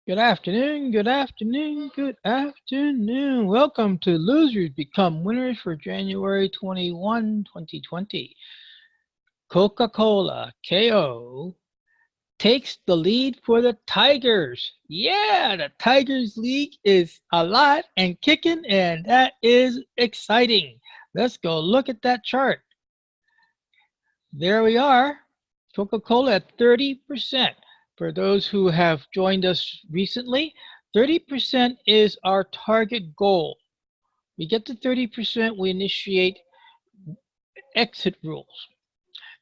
Good afternoon, good afternoon, good afternoon. Welcome to Losers Become Winners for January 2020. Coca-Cola, KO, takes the lead for the Tigers. Yeah, the Tigers league is alive and kicking, and that is exciting. Let's go look at that chart. There we are. Coca-Cola at 30%. For those who have joined us recently, 30% is our target goal. We get to 30%, we initiate exit rules.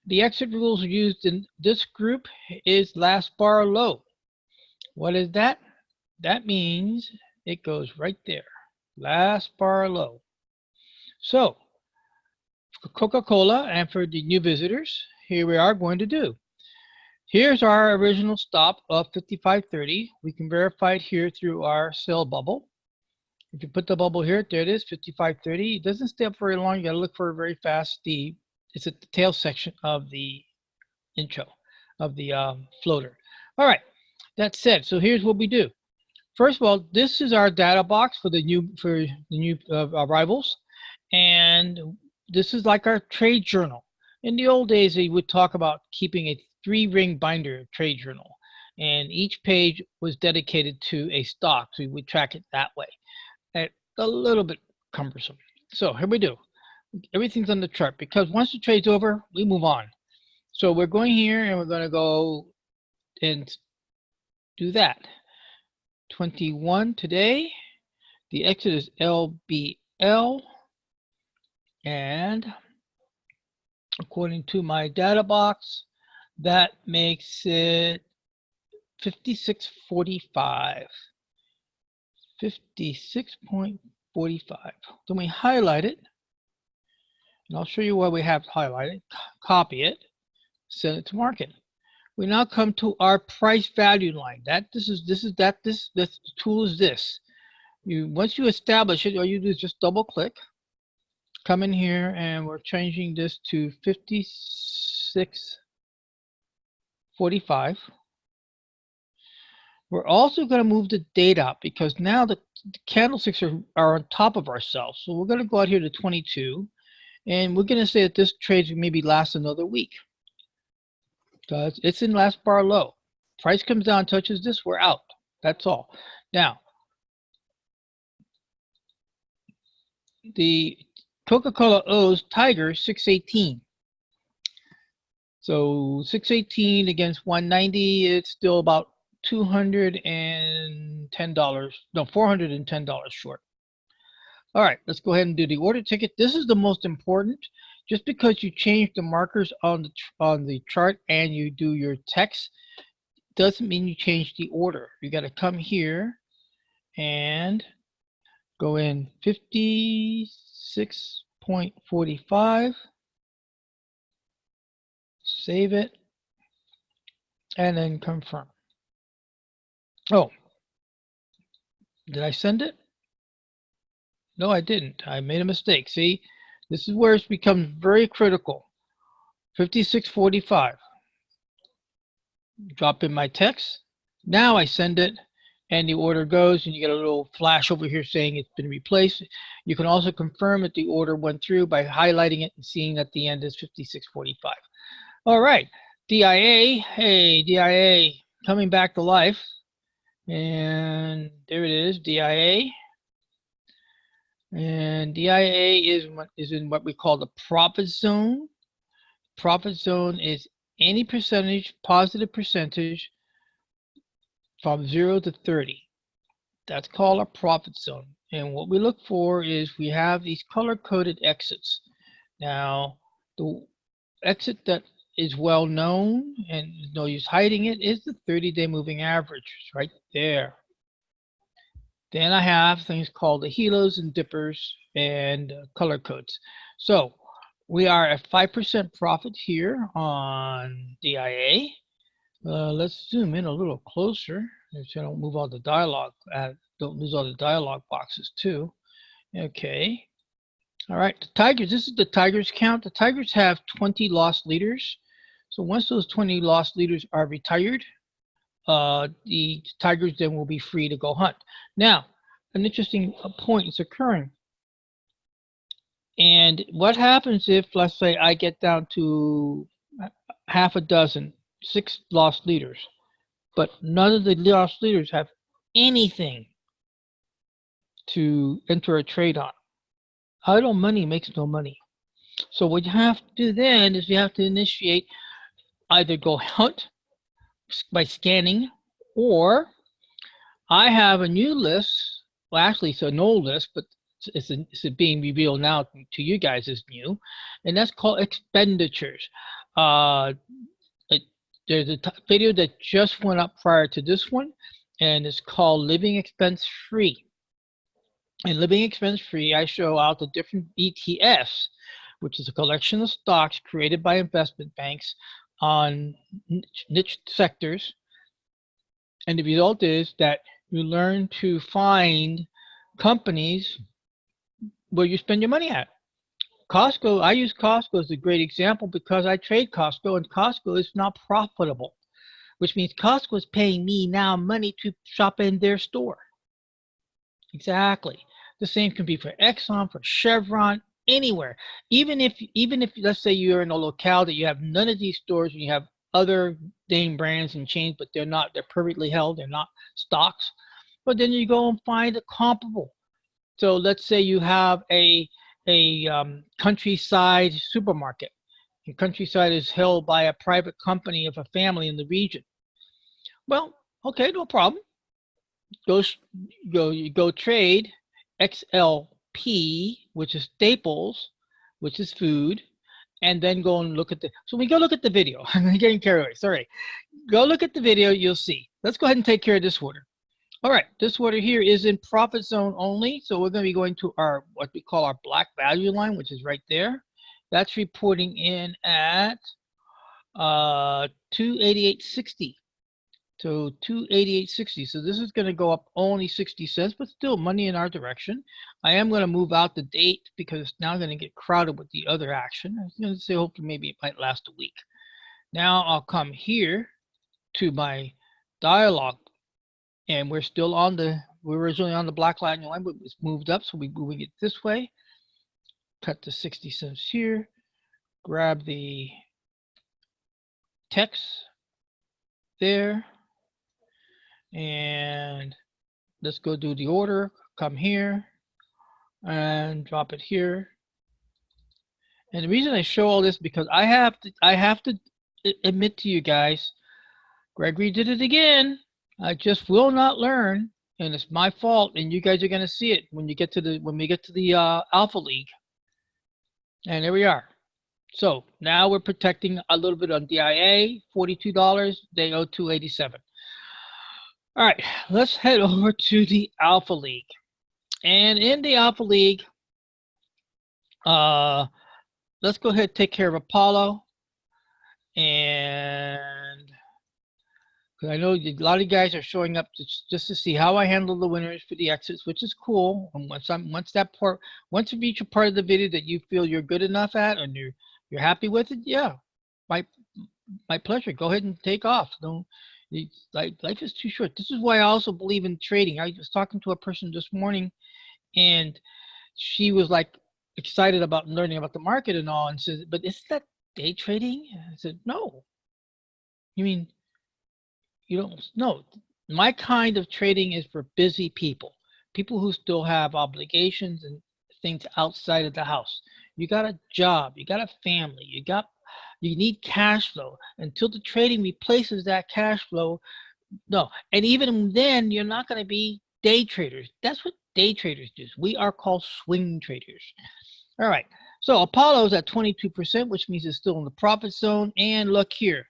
The exit rules used in this group is last bar low. What is that? That means it goes right there. Last bar low. So, Coca-Cola, and for the new visitors, here we are going to do. Here's our original stop of 55.30. We can verify it here through our sell bubble. If you put the bubble here, there it is, 55.30. It doesn't stay up very long. You gotta look for it very fast. It's at the tail section of the intro, of the floater. All right, that said, so here's what we do. First of all, this is our data box for the new arrivals, and this is like our trade journal. In the old days, they would talk about keeping a 3-ring binder trade journal, and each page was dedicated to a stock, so we would track it that way. And a little bit cumbersome. So here we do. Everything's on the chart because once the trade's over, we move on. So we're going here and we're going to go and do that. 21 today. The exit is LBL, and according to my data box, that makes it 56.45. 56.45. Then we highlight it, and I'll show you where we have highlighted. Copy it, send it to market. We now come to our price value line. The tool is this. Once you establish it, all you do is just double click, come in here, and we're changing this to 56.45. We're also going to move the date out because now the candlesticks are on top of ourselves. So we're going to go out here to 22, and we're going to say that this trade maybe lasts another week because it's in last bar low. Price comes down, touches this, we're out. That's all. Now, the Coca-Cola owes Tiger 618. So 618 against 190, it's still about $410 short. All right, let's go ahead and do the order ticket. This is the most important. Just because you change the markers on the chart and you do your text doesn't mean you change the order. You got to come here and go in 56.45, save it, and then confirm. Oh, did I send it? No, I didn't. I made a mistake. See, this is where it becomes very critical. 56.45. Drop in my text. Now I send it, and the order goes, and you get a little flash over here saying it's been replaced. You can also confirm that the order went through by highlighting it and seeing that the end is 56.45. All right, DIA. Hey, DIA, coming back to life. And there it is, DIA. And DIA is in what we call the profit zone. Profit zone is any percentage, positive percentage from 0 to 30. That's called a profit zone. And what we look for is we have these color-coded exits. Now, the exit that is well known and no use hiding it is the 30-day moving average. It's right there. Then I have things called the helos and dippers and color codes. So we are at 5% profit here on DIA. Let's zoom in a little closer so I don't move all the dialogue. Don't lose all the dialogue boxes too. Okay. All right, the Tigers, this is the Tigers count. The Tigers have 20 lost leaders. So once those 20 lost leaders are retired, the tigers then will be free to go hunt. Now, an interesting point is occurring. And what happens if, let's say, I get down to half a dozen, 6 lost leaders, but none of the lost leaders have anything to enter a trade on? Idle money makes no money. So what you have to do then is you have to initiate, either go hunt by scanning, or I have a new list. Well, actually, it's an old list, but it's being revealed now to you guys as new, and that's called expenditures. There's a video that just went up prior to this one, and it's called Living Expense Free. In Living Expense Free, I show out the different ETFs, which is a collection of stocks created by investment banks on niche sectors. And the result is that you learn to find companies where you spend your money at. Costco, I use Costco as a great example because I trade Costco, and Costco is not profitable, which means Costco is paying me now money to shop in their store. Exactly. The same can be for Exxon, for Chevron, anywhere. Even if let's say you're in a locale that you have none of these stores and you have other name brands and chains, but they're privately held, they're not stocks. But then you go and find a comparable. So let's say you have a Countryside supermarket, and Countryside is held by a private company of a family in the region. Well, okay, no problem. Go trade XLP, which is staples, which is food, and then go and look at so we go look at the video. I'm getting carried away, sorry. Go look at the video, you'll see. Let's go ahead and take care of this order. All right, this order here is in profit zone only, so we're going to be going to our, what we call our black value line, which is right there. That's reporting in at 288.60. So 288.60. So this is going to go up only 60 cents, but still money in our direction. I am going to move out the date because it's now going to get crowded with the other action. I was going to say hopefully maybe it might last a week. Now I'll come here to my dialogue, and we're still on we're originally on the black line, but it's moved up, so we're moving it this way. Cut the 60 cents here, grab the text there, and let's go do the order. Come here and drop it here. And the reason I show all this because I have to admit to you guys, Gregory did it again. I just will not learn, and it's my fault. And you guys are going to see it when we get to the Alpha League. And there we are. So now we're protecting a little bit on DIA, $42. They owe $287. All right, let's head over to the Alpha League. And in the Alpha League, let's go ahead and take care of Apollo. And I know a lot of guys are showing up just to see how I handle the winners for the exits, which is cool. And once you reach a part of the video that you feel you're good enough at and you're happy with it, yeah, my pleasure. Go ahead and take off. Life is too short. This is why I also believe in trading. I was talking to a person this morning, and she was like excited about learning about the market and all, and says, "But isn't that day trading?" I said, "No. You mean you don't know? My kind of trading is for busy people who still have obligations and things outside of the house. You got a job, you got a family, you need cash flow. Until the trading replaces that cash flow, no. And even then, you're not going to be day traders. That's what day traders do. We are called swing traders. All right. So Apollo's at 22%, which means it's still in the profit zone. And look here,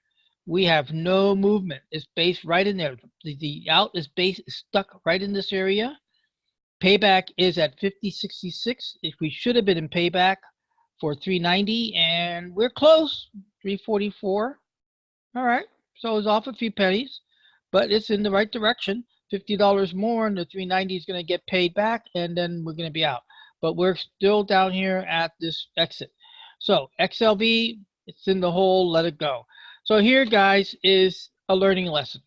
we have no movement. It's based right in there. The out is stuck right in this area. Payback is at 50.66. If we should have been in payback for 390, and we're close, 344. All right, so it's off a few pennies, but it's in the right direction. $50 more, and the 390 is going to get paid back, and then we're going to be out. But we're still down here at this exit. So XLV, it's in the hole, let it go. So here, guys, is a learning lesson.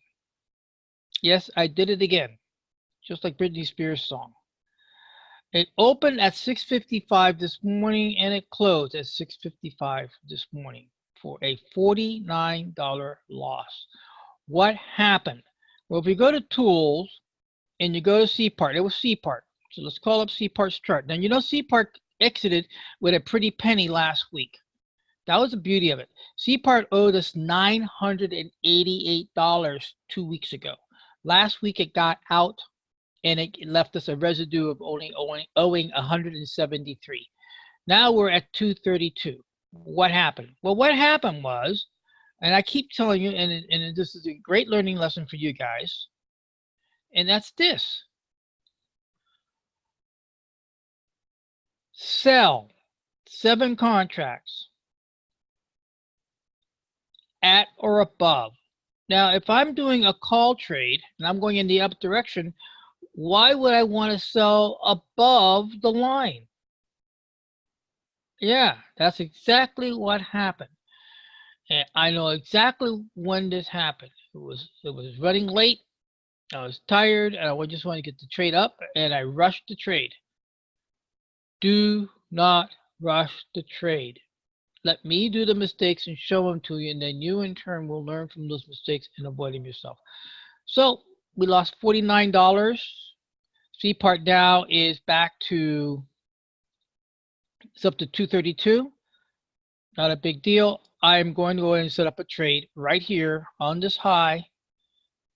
Yes, I did it again, just like Britney Spears' song. It opened at 6:55 this morning and it closed at 6:55 this morning for a $49 loss. What happened? Well, if you go to Tools and you go to CPart, it was CPart. So let's call up CPart's chart. Now, you know CPart exited with a pretty penny last week. That was the beauty of it. CPart owed us $988 2 weeks ago. Last week it got out and it left us a residue of only owing 173. Now we're at 232. What happened? Well, what happened was, and I keep telling you, and this is a great learning lesson for you guys, and that's this. Sell 7 contracts at or above. Now, if I'm doing a call trade and I'm going in the up direction, why would I want to sell above the line? Yeah, that's exactly what happened. And I know exactly when this happened. It was running late. I was tired and I just wanted to get the trade up and I rushed the trade. Do not rush the trade. Let me do the mistakes and show them to you, and then you in turn will learn from those mistakes and avoid them yourself. So we lost $49. CPart now is back to, it's up to 232. Not a big deal. I'm going to go ahead and set up a trade right here on this high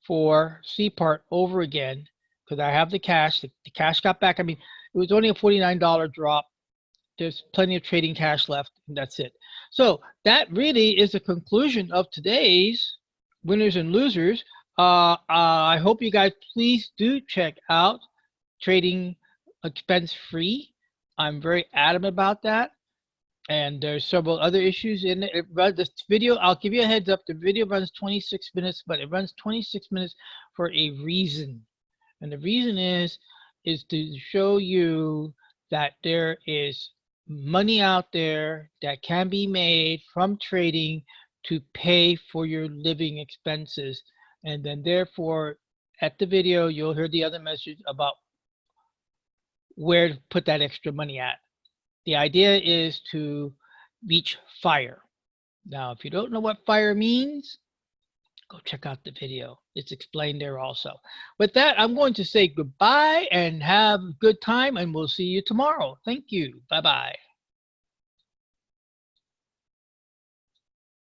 for CPart over again because I have the cash. The cash got back. I mean, it was only a $49 drop. There's plenty of trading cash left, and that's it. So that really is the conclusion of today's winners and losers. I hope you guys please do check out Trading Expense Free. I'm very adamant about that. And there's several other issues in it. This video, I'll give you a heads up. The video runs 26 minutes, but it runs 26 minutes for a reason. And the reason is to show you that there is money out there that can be made from trading to pay for your living expenses. And then therefore, at the video, you'll hear the other message about where to put that extra money at. The idea is to reach fire. Now, if you don't know what fire means, go check out the video. It's explained there also. With that, I'm going to say goodbye and have a good time, and we'll see you tomorrow. Thank you. Bye-bye.